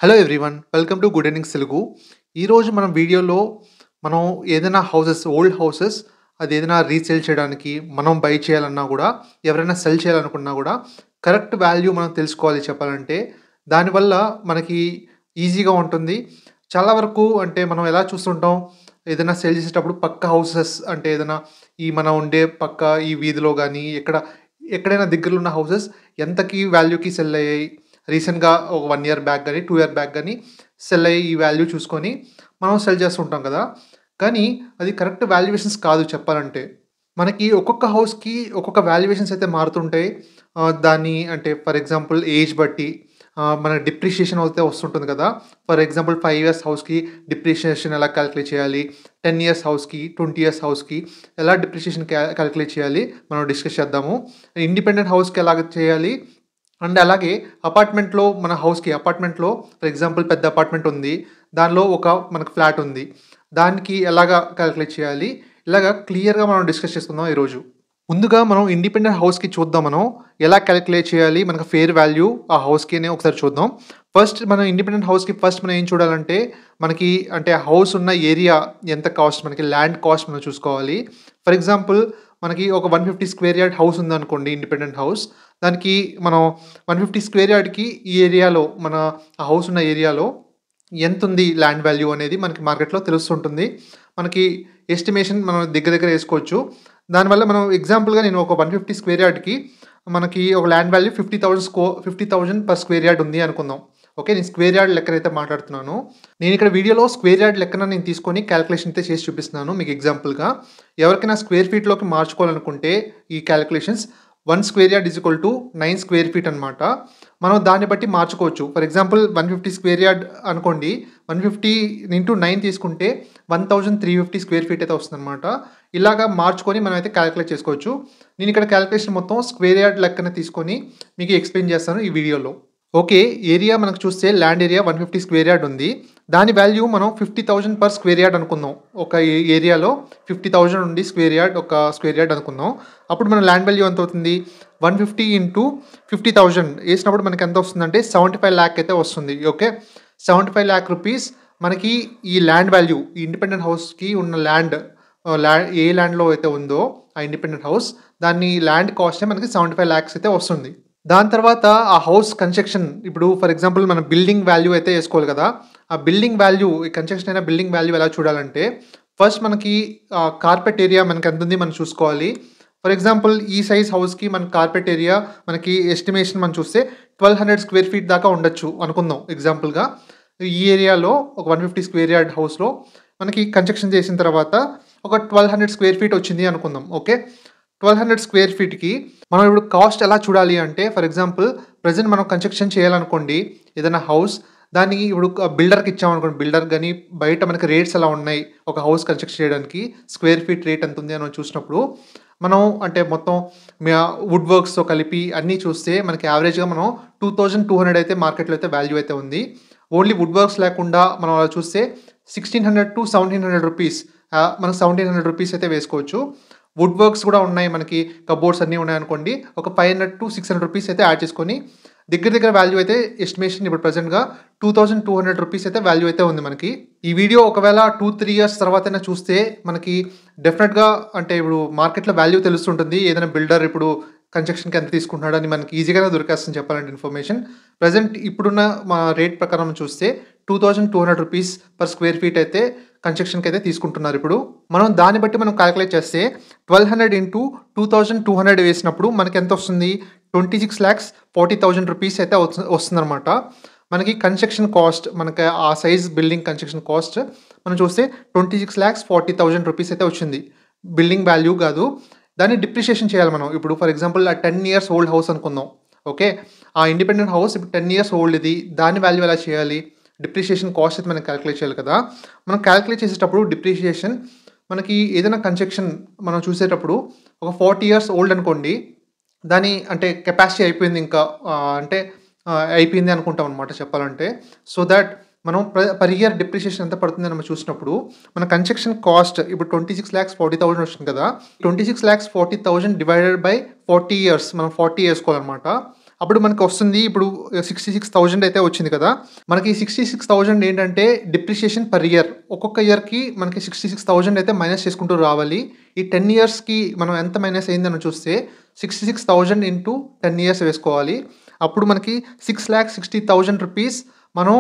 Hello everyone welcome to good evenings Telugu. ఈరోజు మనం వీడియోలో మనం ఏదైనా ఓల్డ్ హౌసెస్ అది ఏదైనా రీసేల్ చేయడానికి మనం బై చేయాలన్నా కూడా ఎవరైనా సెల్ చేయాలనుకున్నా కూడా కరెక్ట్ వాల్యూ మనం తెలుసుకోవాలి చెప్పాలంటే. దానివల్ల మనకి ఈజీగా ఉంటుంది. చాలా వరకు అంటే మనం ఎలా చూస్తుంటాం, ఏదైనా సేల్ చేసేటప్పుడు పక్క హౌసెస్ అంటే ఏదైనా మనం ఉండే పక్క ఈ వీధిలో కానీ ఎక్కడైనా దగ్గరలో ఉన్న హౌసెస్ ఎంతకి వాల్యూకి సెల్ అయ్యాయి, రీసెంట్‌గా ఒక 1 ఇయర్ బ్యాక్ గాని, 2 ఇయర్ బ్యాక్ గాని సెల్ అయ్యి ఈ వాల్యూ చూసుకొని మనం సెల్ చేస్తుంటాం కదా! కానీ అది కరెక్ట్ వాల్యుయేషన్స్ కాదు చెప్పాలంటే. మనకి ఒక్కొక్క హౌస్‌కి ఒక్కొక్క వాల్యుయేషన్స్ అయితే మారుతుంటాయి. దాన్ని అంటే ఫర్ ఎగ్జాంపుల్ ఏజ్ బట్టి మన డిప్రిషియేషన్ అయితే వస్తుంటుంది కదా! ఫర్ ఎగ్జాంపుల్ 5 ఇయర్స్ హౌస్‌కి డిప్రిషియేషన్ ఎలా కాలిక్యులేట్ చేయాలి? 10 ఇయర్స్ హౌస్‌కి, 20 ఇయర్స్ హౌస్‌కి ఎలా డిప్రిషియేషన్ కాలిక్యులేట్ చేయాలి? మనం డిస్కస్ చేద్దాము. ఇండిపెండెంట్ హౌస్‌కి ఎలాగ చేయాలి? అండ్ అలాగే అపార్ట్మెంట్‌లో ఫర్ ఎగ్జాంపుల్ పెద్ద అపార్ట్మెంట్ ఉంది. దానిలో మనకు ఫ్లాట్ ఉంది. దానికి ఎలాగా కాలిక్యులేట్ చేయాలి? ఇలాగా క్లియర్‌గా మనం డిస్కస్ చేసుకుందాం ఈరోజు. ముందుగా మనం ఇండిపెండెంట్ హౌస్‌కి చూద్దాం మనం. ఎలా కాలిక్యులేట్ చేయాలి? మనకు ఫెయిర్ వాల్యూ ఆ హౌస్‌కి అని ఒకసారి చూద్దాం. మనం ఇండిపెండెంట్ హౌస్‌కి మనం ఏం చూడాలంటే, మనకి అంటే హౌస్ ఉన్న ఏరియా ఎంత కాస్ట్, మనకి ల్యాండ్ కాస్ట్ మనం చూసుకోవాలి. ఫర్ ఎగ్జాంపుల్ మనకి ఒక 150 స్క్వేర్ యార్డ్ హౌస్ ఉందనుకోండి ఇండిపెండెంట్ హౌస్. దానికి మనం 150 స్క్వేర్ యార్డ్‌కి ఈ ఏరియాలో ఆ హౌస్ ఉన్న ఏరియాలో ఎంతుంది ల్యాండ్ వాల్యూ అనేది మనకి మార్కెట్‌లో తెలుస్తుంటుంది. మనకి ఎస్టిమేషన్ మనం దగ్గర ఏసుకోవచ్చు. దానివల్ల మనం ఎగ్జాంపుల్‌గా నేను ఒక 150 స్క్వేర్ యార్డ్‌కి మనకి ఒక land value 50,000 per square yard ఉంది అనుకుందాం. ఓకే. నేను స్క్వేర్ యార్డ్ లెక్కనైతే మాట్లాడుతున్నాను. నేను ఇక్కడ వీడియోలో స్క్వేర్ యార్డ్ లెక్కన నేను తీసుకొని కాలిక్యులేషన్ అయితే చేసి చూపిస్తున్నాను మీకు ఎగ్జాంపుల్‌గా. ఎవరికైనా స్క్వేర్ ఫీట్‌లోకి మార్చుకోవాలనుకుంటే ఈ calculations 1 square yard is equal to 9 square feet అనమాట. మనం దాన్ని బట్టి మార్చుకోవచ్చు. ఫర్ ఎగ్జాంపుల్ 150 స్క్వేర్ యార్డ్ అనుకోండి. 150 ఇంటూ 9 తీసుకుంటే 1350 స్క్వేర్ ఫీట్ అయితే వస్తుందనమాట. ఇలాగా మార్చుకొని మనమైతే కాలిక్యులేట్ చేసుకోవచ్చు. నేను ఇక్కడ కాలిక్యులేషన్ మొత్తం స్క్వేర్ యార్డ్ లెక్కన తీసుకొని మీకు ఎక్స్‌ప్లెయిన్ చేస్తాను ఈ వీడియోలో. ఓకే. ఏరియా మనకు చూస్తే ల్యాండ్ ఏరియా 150 స్క్వేర్ యార్డ్ ఉంది. దాని వాల్యూ మనం 50,000 పర్ స్క్వేర్ యార్డ్ అనుకుందాం. ఒక ఏరియాలో 50,000 ఉంది స్క్వేర్ యార్డ్ అనుకుందాం. అప్పుడు మన ల్యాండ్ వాల్యూ ఎంత అవుతుంది? 150 ఇంటూ 50,000 ఏసినప్పుడు మనకి ఎంత వస్తుందంటే 75,00,000 అయితే వస్తుంది. ఓకే. 75,00,000 రూపీస్ మనకి ఈ ల్యాండ్ వాల్యూ, ఈ ఇండిపెండెంట్ హౌస్‌కి ఉన్న ఏ ల్యాండ్‌లో అయితే ఉందో ఆ ఇండిపెండెంట్ హౌస్, దాన్ని ల్యాండ్ కాస్టే మనకి 75,00,000 అయితే వస్తుంది. దాని తర్వాత ఆ హౌస్ కన్‌స్ట్రక్షన్ ఇప్పుడు ఫర్ ఎగ్జాంపుల్ మన బిల్డింగ్ వాల్యూ అయితే ఏసుకోవాలి కదా! ఆ బిల్డింగ్ వాల్యూ, ఈ కన్‌స్ట్రక్షన్ అయిన బిల్డింగ్ వాల్యూ ఎలా చూడాలంటే, ఫస్ట్ మనకి కార్పెట్ ఏరియా మనకెంతుంది మనం చూసుకోవాలి. ఫర్ ఎగ్జాంపుల్ ఈ సైజ్ హౌస్‌కి మన కార్పెట్ ఏరియా మనకి ఎస్టిమేషన్ మనం చూస్తే 1200 స్క్వేర్ ఫీట్ దాకా ఉండొచ్చు అనుకుందాం ఎగ్జాంపుల్‌గా. ఈ ఏరియాలో ఒక 150 స్క్వేర్ యార్డ్ హౌస్‌లో మనకి కన్‌స్ట్రక్షన్ చేసిన తర్వాత ఒక 1200 స్క్వేర్ ఫీట్ వచ్చింది అనుకుందాం. ఓకే. 1200 స్క్వేర్ ఫీట్‌కి మనం ఇప్పుడు కాస్ట్ ఎలా చూడాలి అంటే, ఫర్ ఎగ్జాంపుల్ ప్రెజెంట్ మనం కన్‌స్ట్రక్షన్ చేయాలనుకోండి ఏదైనా హౌస్. దాన్ని ఇప్పుడు బిల్డర్‌కి ఇచ్చామనుకోండి. బిల్డర్ గాని బయట మనకి రేట్స్ ఎలా ఉన్నాయి ఒక హౌస్ కన్‌స్ట్రక్ట్ చేయడానికి, స్క్వేర్ ఫీట్ రేట్ ఎంతుంది అని చూసినప్పుడు, మనం అంటే మొత్తం వుడ్ వర్క్స్‌తో కలిపి అన్నీ చూస్తే మనకి యావరేజ్‌గా మనం 2200 అయితే మార్కెట్‌లో అయితే వాల్యూ అయితే ఉంది. ఓన్లీ వుడ్ వర్క్స్ లేకుండా మనం అలా చూస్తే 1600-1700 రూపీస్, మనం 1700 రూపీస్ అయితే వేసుకోవచ్చు. వుడ్ వర్క్స్ కూడా ఉన్నాయి, మనకి కబోర్డ్స్ అన్నీ ఉన్నాయనుకోండి. ఒక 500-600 రూపీస్ అయితే యాడ్ చేసుకొని దగ్గర వాల్యూ అయితే ఎస్టిమేషన్ ఇప్పుడు ప్రెజెంట్‌గా 2200 రూపీస్ అయితే వాల్యూ అయితే ఉంది మనకి. ఈ వీడియో ఒకవేళ 2-3 ఇయర్స్ తర్వాతైనా చూస్తే మనకి డెఫినెట్‌గా అంటే ఇప్పుడు మార్కెట్‌లో వాల్యూ తెలుస్తుంటుంది. ఏదైనా బిల్డర్ ఇప్పుడు కన్‌స్ట్రక్షన్‌కి ఎంత తీసుకుంటున్నాడని మనకి ఈజీగానే దొరికేస్తుంది చెప్పాలంటే ఇన్ఫర్మేషన్. ప్రెజెంట్ ఇప్పుడున్న రేట్ ప్రకారం చూస్తే 2200 రూపీస్ పర్ స్క్వేర్ ఫీట్ అయితే కన్‌స్ట్రక్షన్‌కి అయితే తీసుకుంటున్నారు ఇప్పుడు. మనం దాన్ని బట్టి మనం కాలిక్యులేట్ చేస్తే 1200 ఇంటూ 2200 వేసినప్పుడు మనకి ఎంత వస్తుంది? 26,40,000 రూపీస్ అయితే వస్తుందనమాట. మనకి కన్‌స్ట్రక్షన్ కాస్ట్, మనకి ఆ సైజ్ బిల్డింగ్ కన్‌స్ట్రక్షన్ కాస్ట్ మనం చూస్తే 26,40,000 రూపీస్ అయితే వచ్చింది. బిల్డింగ్ వాల్యూ కాదు. దాన్ని డిప్రిషియేషన్ చేయాలి మనం. ఇప్పుడు for example 10 years old house అనుకుందాం. ఓకే. ఆ ఇండిపెండెంట్ హౌస్ ఇప్పుడు 10 ఇయర్స్ ఓల్డ్ ఇది. దాని వాల్యూ ఎలా చేయాలి? డిప్రిషియేషన్ కాస్ట్ అయితే మనం కాలిక్యులేట్ చేయాలి కదా! మనం కాలిక్యులేట్ చేసేటప్పుడు డిప్రిషియేషన్ మనకి ఏదైనా కన్‌స్ట్రక్షన్ మనం చూసేటప్పుడు ఒక 40 ఇయర్స్ ఓల్డ్ అనుకోండి. దాని అంటే కెపాసిటీ అయిపోయింది ఇంకా, అంటే అయిపోయింది అనుకుంటాం అనమాట చెప్పాలంటే. సో థాట్ మనం పర్ ఇయర్ డిప్రిషియేషన్ ఎంత పడుతుందని మనం చూసినప్పుడు మన కన్‌స్ట్రక్షన్ కాస్ట్ ఇప్పుడు 26,40,000 వచ్చింది కదా! 26,40,000 డివైడెడ్ బై 40 ఇయర్స్ మనం 40 ఏసుకోవాలనమాట. అప్పుడు మనకు వస్తుంది ఇప్పుడు 66,000 అయితే వచ్చింది కదా! మనకి 66,000 ఏంటంటే డిప్రిషియేషన్ పర్ ఇయర్. ఒక్కొక్క ఇయర్‌కి మనకి 66,000 అయితే మైనస్ చేసుకుంటూ రావాలి. ఈ 10 ఇయర్స్‌కి మనం ఎంత మైనస్ అయిందని చూస్తే 66,000 ఇంటూ 10 ఇయర్స్ వేసుకోవాలి. అప్పుడు మనకి 6,60,000 రూపీస్ మనం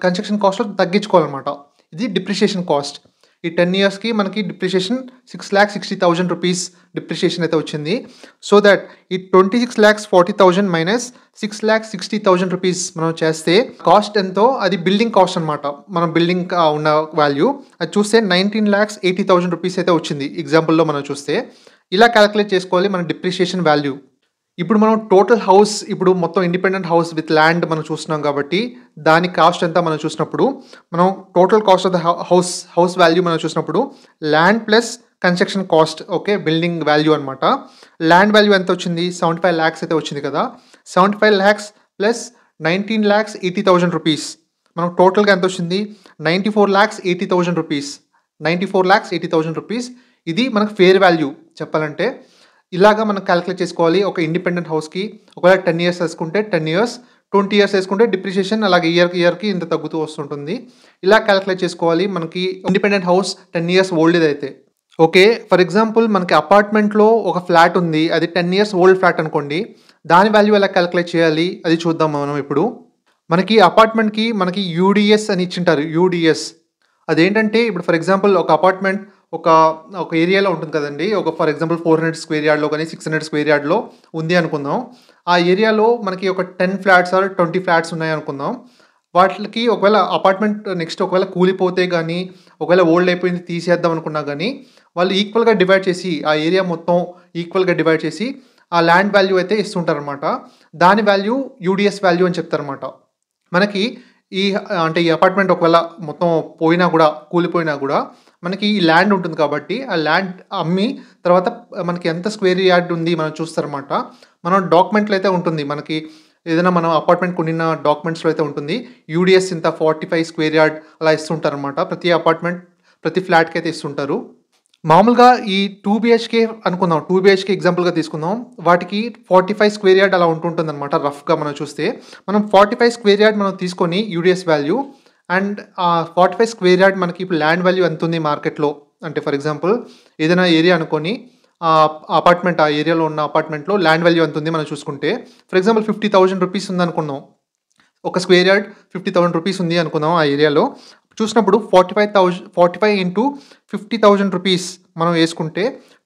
కన్స్ట్రక్షన్ కాస్ట్‌లో తగ్గించుకోవాలన్నమాట. ఇది డిప్రిషియేషన్ కాస్ట్. ఈ 10 ఇయర్స్‌కి మనకి డిప్రిషియేషన్ 6,60,000 రూపీస్ డిప్రిషియేషన్ అయితే వచ్చింది. సో దట్ ఈ 26,40,000 మైనస్ 6,60,000 రూపీస్ మనం చేస్తే కాస్ట్ ఎంతో అది బిల్డింగ్ కాస్ట్ అనమాట. మన బిల్డింగ్ ఉన్న వాల్యూ అది చూస్తే 19,80,000 రూపీస్ అయితే వచ్చింది ఎగ్జాంపుల్‌లో మనం చూస్తే. ఇలా క్యాలిక్యులేట్ చేసుకోవాలి మన డిప్రిషియేషన్ వాల్యూ. ఇప్పుడు మనం టోటల్ హౌస్ ఇప్పుడు మొత్తం ఇండిపెండెంట్ హౌస్ విత్ ల్యాండ్ మనం చూస్తున్నాం కాబట్టి దాని కాస్ట్ ఎంత మనం చూసినప్పుడు మనం total cost of the house value మనం చూసినప్పుడు land plus construction cost okay building value అనమాట. ల్యాండ్ వాల్యూ ఎంత వచ్చింది 75 lakhs అయితే వచ్చింది కదా. 75 lakhs ప్లస్ 19,80,000 రూపీస్ మనం టోటల్గా ఎంత వచ్చింది 94,80,000 రూపీస్ 94,80,000 రూపీస్. ఇది మనకు ఫేర్ వాల్యూ చెప్పాలంటే. ఇలాగా మనం క్యాలిక్యులేట్ చేసుకోవాలి ఒక ఇండిపెండెంట్ హౌస్కి. ఒకవేళ 10 ఇయర్స్ వేసుకుంటే 10 ఇయర్స్, 20 ఇయర్స్ వేసుకుంటే డిప్రిషియేషన్ అలాగే ఇయర్కి ఇంత తగ్గుతూ వస్తుంటుంది. ఇలా క్యాలిక్యులేట్ చేసుకోవాలి మనకి ఇండిపెండెంట్ హౌస్ 10 ఇయర్స్ ఓల్డ్ అయితే. ఓకే, ఫర్ ఎగ్జాంపుల్ మనకి అపార్ట్మెంట్లో ఒక ఫ్లాట్ ఉంది, అది 10 ఇయర్స్ ఓల్డ్ ఫ్లాట్ అనుకోండి. దాని వాల్యూ ఎలా క్యాలిక్యులేట్ చేయాలి అది చూద్దాం మనం ఇప్పుడు. మనకి అపార్ట్మెంట్కి మనకి యూడిఎస్ అని ఇచ్చింటారు. యూడిఎస్ అదేంటంటే ఇప్పుడు ఫర్ ఎగ్జాంపుల్ ఒక అపార్ట్మెంట్ ఒక ఏరియాలో ఉంటుంది కదండి. ఫర్ ఎగ్జాంపుల్ 400 స్క్వేర్ యార్డ్లో కానీ 600 స్క్వేర్ యార్డ్లో ఉంది అనుకుందాం. ఆ ఏరియాలో మనకి ఒక 10 ఫ్లాట్స్ ఆర్ 20 ఫ్లాట్స్ ఉన్నాయి అనుకుందాం. వాటికి ఒకవేళ అపార్ట్మెంట్ నెక్స్ట్ ఒకవేళ కూలిపోతే కానీ ఒకవేళ ఓల్డ్ అయిపోయింది తీసేద్దాం అనుకున్నా కానీ వాళ్ళు ఈక్వల్గా డివైడ్ చేసి ఆ ఏరియా మొత్తం ఈక్వల్గా డివైడ్ చేసి ఆ ల్యాండ్ వాల్యూ అయితే ఇస్తుంటారనమాట. దాని వాల్యూ యూడిఎస్ వాల్యూ అని చెప్తారనమాట. మనకి ఈ అపార్ట్మెంట్ ఒకవేళ మొత్తం పోయినా కూడా కూలిపోయినా కూడా మనకి ఈ ల్యాండ్ ఉంటుంది కాబట్టి ఆ ల్యాండ్ అమ్మి తర్వాత మనకి ఎంత స్క్వేర్ యార్డ్ ఉంది మనం చూస్తారనమాట. మనం డాక్యుమెంట్లు అయితే ఉంటుంది మనకి ఏదైనా మనం అపార్ట్మెంట్ కొనిన డాక్యుమెంట్స్లో అయితే ఉంటుంది యూడిఎస్ ఇంత 45 స్క్వేర్ యార్డ్ అలా ఇస్తుంటారనమాట. ప్రతి ఫ్లాట్కి అయితే ఇస్తుంటారు. మామూలుగా ఈ 2 BHK అనుకుందాం, 2 BHK ఎగ్జాంపుల్గా తీసుకుందాం. వాటికి 45 స్క్వేర్ యార్డ్ అలా ఉంటుంటుంది అనమాట. రఫ్గా మనం చూస్తే మనం 45 స్క్వేర్ యార్డ్ మనం తీసుకొని UDS value and 45 square yard మనకి ఇప్పుడు ల్యాండ్ వాల్యూ ఎంత ఉంది మార్కెట్లో అంటే ఫర్ ఎగ్జాంపుల్ ఏదైనా ఏరియా అనుకొని అపార్ట్మెంట్ ఆ ఏరియాలో ఉన్న అపార్ట్మెంట్లో ల్యాండ్ వాల్యూ ఎంత ఉంది మనం చూసుకుంటే ఫర్ ఎగ్జాంపుల్ 50,000 రూపీస్ ఉంది అనుకున్నాం. ఒక స్క్వేర్ యార్డ్ 50,000 రూపీస్ ఉంది అనుకుందాం. ఆ ఏరియాలో చూసినప్పుడు 45 ఇంటూ 50,000 రూపీస్ మనం వేసుకుంటే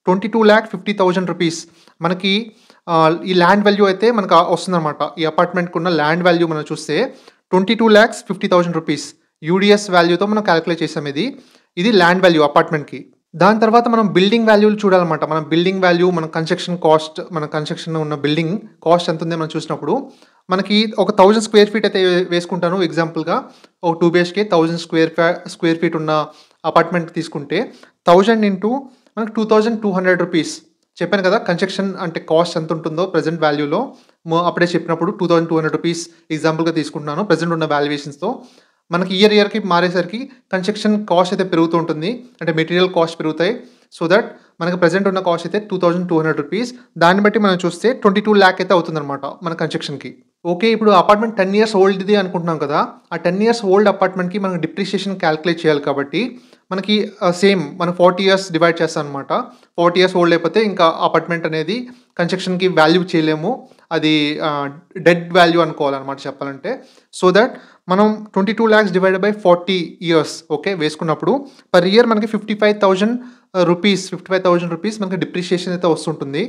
22,50,000 రూపీస్ మనకి ఈ ల్యాండ్ వాల్యూ అయితే మనకు వస్తుందన్నమాట. ఈ అపార్ట్మెంట్కి ఉన్న ల్యాండ్ వాల్యూ మనం చూస్తే 22,50,000 రూపీస్ యూడిఎస్ వాల్యూతో మనం క్యాలిక్యులేట్ చేసాం. ఇది ల్యాండ్ వాల్యూ అపార్ట్మెంట్కి. దాని తర్వాత మనం బిల్డింగ్ వాల్యూలు చూడాలన్నమాట. మన బిల్డింగ్ వాల్యూ మన కన్స్ట్రక్షన్ ఉన్న బిల్డింగ్ కాస్ట్ ఎంత ఉంది మనం చూసినప్పుడు మనకి ఒక 1000 స్క్వేర్ ఫీట్ అయితే వేసుకుంటాను ఎగ్జాంపుల్గా. ఒక 2 BHK 1000 స్క్వేర్ ఫీట్ ఉన్న అపార్ట్మెంట్ తీసుకుంటే 1000 ఇంటూ మనకి 2,200 రూపీస్ చెప్పాను కదా. కన్స్ట్రక్షన్ అంటే కాస్ట్ ఎంత ఉంటుందో ప్రజెంట్ వాల్యూలో అప్పుడే చెప్పినప్పుడు 2,200 రూపీస్ ఎగ్జాంపుల్గా తీసుకుంటున్నాను ప్రజెంట్ ఉన్న వాల్యుయేషన్స్తో. మనకి ఇయర్కి మారేసరికి కన్స్ట్రక్షన్ కాస్ట్ అయితే పెరుగుతూ ఉంటుంది, అంటే మెటీరియల్ కాస్ట్ పెరుగుతాయి. సో దట్ మనకి ప్రజెంట్ ఉన్న కాస్ట్ అయితే 2,200 రూపీస్. దాన్ని బట్టి మనం చూస్తే 22 lakh అయితే అవుతుందన్నమాట మన కన్స్ట్రక్షన్కి. ఓకే, ఇప్పుడు అపార్ట్మెంట్ 10 ఇయర్స్ ఓల్డ్ది అనుకుంటున్నాం కదా. ఆ 10 ఇయర్స్ ఓల్డ్ అపార్ట్మెంట్కి మనకి డిప్రిషియేషన్ క్యాలిక్యులేట్ చేయాలి కాబట్టి మనకి సేమ్ మనం 40 ఇయర్స్ డివైడ్ చేస్తాం అనమాట. 40 ఇయర్స్ ఓల్డ్ అయిపోతే ఇంకా అపార్ట్మెంట్ అనేది కన్స్ట్రక్షన్కి వాల్యూ చేయలేము, అది డెడ్ వాల్యూ అనుకోవాలన్నమాట చెప్పాలంటే. సో దట్ మనం 22 lakhs divided by 40 years okay వేసుకున్నప్పుడు పర్ ఇయర్ మనకి 55,000 రూపీస్ మనకి డిప్రిషియేషన్ అయితే వస్తుంటుంది.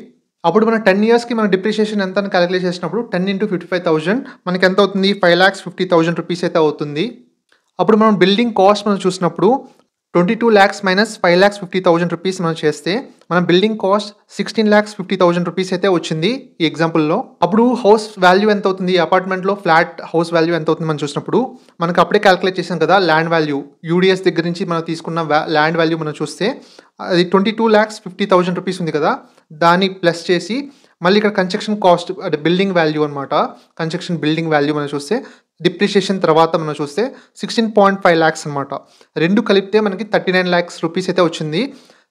అప్పుడు మన 10 ఇయర్స్కి మన డిప్రిషియేషన్ ఎంత అని క్యాలిక్యులేట్ చేసినప్పుడు 10 ఇంటూ 55,000 మనకి ఎంత అవుతుంది 5,50,000 రూపీస్ అయితే అవుతుంది. అప్పుడు మనం బిల్డింగ్ కాస్ట్ మనం చూసినప్పుడు 22 lakhs మైనస్ 5,50,000 రూపీస్ మనం చేస్తే మన బిల్డింగ్ కాస్ట్ 16,50,000 రూపీస్ అయితే వచ్చింది ఈ ఎగ్జాంపుల్లో. అప్పుడు హౌస్ వాల్యూ ఎంత అవుతుంది, అపార్ట్మెంట్లో ఫ్లాట్ హౌస్ వాల్యూ ఎంత అవుతుంది మనం చూసినప్పుడు మనకు అప్పుడే క్యాలిక్యులేట్ చేసాం కదా ల్యాండ్ వాల్యూ. యూడిఎస్ దగ్గర నుంచి మనం తీసుకున్న ల్యాండ్ వాల్యూ మనం చూస్తే అది 22,50,000 రూపీస్ ఉంది కదా. దాన్ని ప్లస్ చేసి మళ్ళీ ఇక్కడ కన్స్ట్రక్షన్ కాస్ట్ అంటే బిల్డింగ్ వాల్యూ అనమాట. కన్స్ట్రక్షన్ బిల్డింగ్ వాల్యూ మనం చూస్తే డిప్రిషియేషన్ తర్వాత మనం చూస్తే 16.5 lakhs అనమాట. రెండు కలిపితే మనకి 39 lakhs రూపీస్ అయితే వచ్చింది.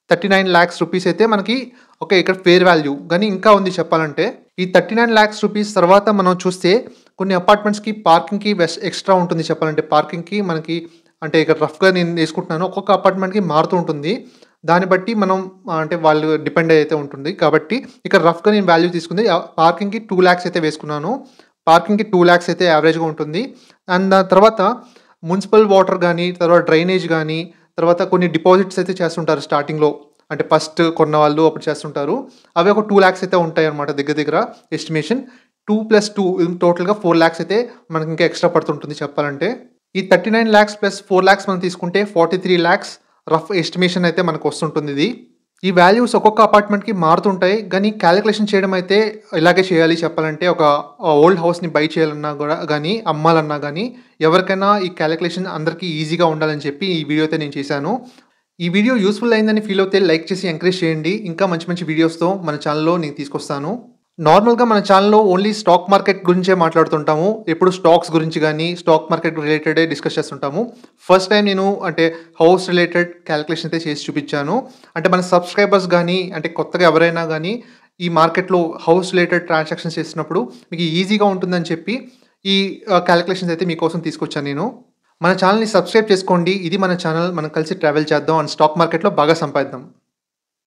39 lakhs రూపీస్ అయితే మనకి ఓకే. ఇక్కడ ఫేర్ వాల్యూ. గానీ ఇంకా ఉంది చెప్పాలంటే. ఈ 39 lakhs రూపీస్ తర్వాత మనం చూస్తే కొన్ని అపార్ట్మెంట్స్‌కి పార్కింగ్‌కి ఎక్స్‌ట్రా ఉంటుంది చెప్పాలంటే. పార్కింగ్‌కి మనకి అంటే ఇక్కడ రఫ్‌గా నేను తీసుకుంటున్నాను. ఒక్కొక్క అపార్ట్మెంట్‌కి మారుతూ ఉంటుంది. దాన్ని బట్టి మనం అంటే వాళ్ళు డిపెండ్ అయితే ఉంటుంది. కాబట్టి ఇక్కడ రఫ్‌గా నేను వాల్యూ తీసుకుంది. పార్కింగ్‌కి 2 lakhs అయితే వేసుకున్నాను. పార్కింగ్‌కి 2 lakhs అయితే యావరేజ్‌గా ఉంటుంది. అండ్ దాని తర్వాత మున్సిపల్ వాటర్ గానీ, తర్వాత డ్రైనేజ్ గానీ, తర్వాత కొన్ని డిపాజిట్స్ అయితే చేస్తుంటారు స్టార్టింగ్‌లో. అంటే ఫస్ట్ కొన్నవాళ్ళు అప్పుడు చేస్తుంటారు. అవి ఒక 2 lakhs అయితే ఉంటాయన్నమాట దగ్గర దగ్గర ఎస్టిమేషన్. 2+2 టోటల్‌గా 4 lakhs అయితే మనకి ఇంకా ఎక్స్‌ట్రా పడుతుంటుంది చెప్పాలంటే. ఈ 39 lakhs ప్లస్ 4 lakhs మనం తీసుకుంటే 43 lakhs రఫ్ ఎస్టిమేషన్ అయితే మనకు వస్తుంటుందిది. ఈ వాల్యూస్ ఒక్కొక్క అపార్ట్మెంట్‌కి మారుతుంటాయి. గానీ కాలిక్యులేషన్ చేయడం అయితే ఇలాగే చేయాలి చెప్పాలంటే. ఒక ఓల్డ్ హౌస్‌ని బై చేయాలన్నా గూడా గానీ, అమ్మాలన్నా గానీ, ఎవరికైనా ఈ కాలిక్యులేషన్ అందరికీ ఈజీగా ఉండాలని చెప్పి ఈ వీడియో అయితే నేను చేశాను. ఈ వీడియో యూజ్‌ఫుల్ అయిందని ఫీల్ అవుతే లైక్ చేసి ఎంకరేజ్ చేయండి. ఇంకా మంచి మంచి వీడియోస్‌తో మన ఛానెల్‌లో నేను తీసుకొస్తాను. నార్మల్‌గా మన ఛానెల్‌లో ఓన్లీ స్టాక్ మార్కెట్ గురించే మాట్లాడుతుంటాము. ఎప్పుడు స్టాక్స్ గురించి గానీ, స్టాక్ మార్కెట్ రిలేటెడే డిస్కస్ చేస్తుంటాము. ఫస్ట్ టైమ్ నేను అంటే హౌస్ రిలేటెడ్ కాలిక్యులేషన్ అయితే చేసి చూపిచ్చాను. అంటే మన సబ్‌స్క్రైబర్స్ గానీ, అంటే కొత్తగా ఎవరైనా గానీ, ఈ మార్కెట్‌లో హౌస్ రిలేటెడ్ ట్రాన్సాక్షన్స్ చేసినప్పుడు మీకు ఈజీగా ఉంటుందని చెప్పి ఈ కాలిక్యులేషన్స్ అయితే మీకోసం తీసుకొచ్చాను నేను. మన ఛానెల్‌ని సబ్స్క్రైబ్ చేసుకోండి. ఇది మన ఛానెల్. మనం కలిసి ట్రావెల్ చేద్దాం అండ్ స్టాక్ మార్కెట్‌లో బాగా సంపాదిద్దాం.